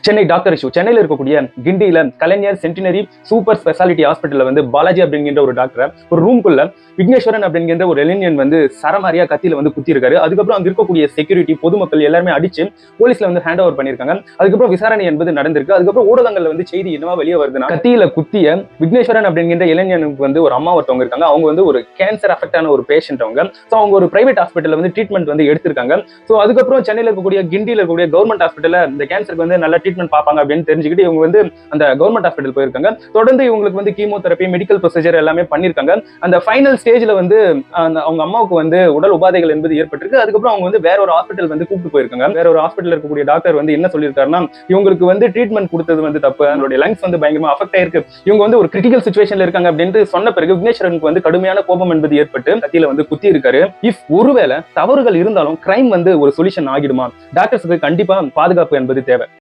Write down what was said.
Chennai doctor issue சென்னையில் இருக்கக்கூடிய கிண்டியில கலைஞர் centenary super speciality ஹாஸ்பிட்டல்ல வந்து பாலாஜி அப்படிங்கிற ஒரு டாக்டர் ஒரு ரூம்குள்ள விக்னேஸ்வரன் அப்படிங்கிற ஒரு இளைஞன் வந்து சரமாரியா கத்தியில வந்து குத்தி இருக்காரு. அதுக்கப்புறம் அங்க இருக்கக்கூடிய செக்யூரிட்டி பொதுமக்கள் எல்லாருமே அடிச்சு போலீஸ்ல வந்து ஹேண்ட் ஓவர் பண்ணிருக்காங்க. அதுக்கப்புறம் விசாரணை என்பது நடந்திருக்கு. அதுக்கப்புறம் ஊடகங்கள்ல வந்து செய்தி என்னவா வெளியே வருதுன்னா, கத்தியில குத்திய விக்னேஸ்வரன் அப்படிங்கிற இளைஞனுக்கு வந்து ஒரு அம்மா ஒருத்தவங்க இருக்காங்க. அவங்க வந்து ஒரு கேன்சர் அஃபெக்ட் ஆன ஒரு பேஷண்ட். அவங்க ஒரு பிரைவேட் ஹாஸ்பிட்டல்ல வந்து ட்ரீட்மெண்ட் வந்து எடுத்திருக்காங்க. அதுக்கப்புறம் சென்னையில் இருக்கக்கூடிய கிண்டியில இருக்கக்கூடிய கவர்மெண்ட் ஹாஸ்பிட்டல்ல இந்த கேன்சருக்கு வந்து நல்ல ட்ரீட்மெண்ட் பார்ப்பாங்க அப்படின்னு தெரிஞ்சுக்கிட்டு இவங்க வந்து அந்த கவர்மெண்ட் ஹாஸ்பிட்டல் போயிருக்காங்க. தொடர்ந்து இவங்களுக்கு வந்து கீமோதெரபி மெடிக்கல் ப்ரொசீஜர் எல்லாமே பண்ணிருக்காங்க. அந்த ஃபைனல் ஸ்டேஜ்ல வந்து அவங்க அம்மாவுக்கு வந்து உடல் உபாதைகள் என்பது ஏற்பட்டிருக்கு. அதுக்கப்புறம் அவங்க வந்து வேற ஒரு ஹாஸ்பிட்டல் வந்து கூப்பிட்டு போயிருக்காங்க. வேற ஒரு ஹாஸ்பிட்டல் இருக்கக்கூடிய டாக்டர் வந்து என்ன சொல்லியிருக்காருன்னா, இவங்களுக்கு வந்து ட்ரீட்மெண்ட் கொடுத்தது வந்து தப்பு, அவங்களுடைய லங்ஸ் வந்து பயங்கரமா அஃபெக்ட் ஆயிருக்கு, இவங்க வந்து ஒரு கிரிட்டிக்கல் சிச்சுவேஷன்ல இருக்காங்க அப்படின்னு சொன்ன பிறகு விக்னேஸ்வரனுக்கு வந்து கடுமையான கோபம் என்பது ஏற்பட்டு கத்தியில வந்து குத்தி இருக்காரு. இஃப் ஒருவேளை தவறுகள் இருந்தாலும் கிரைம் வந்து ஒரு சொல்யூஷன் ஆகிடுமா? டாக்டர்ஸ்க்கு கண்டிப்பா பாதுகாப்பு என்பது தேவை.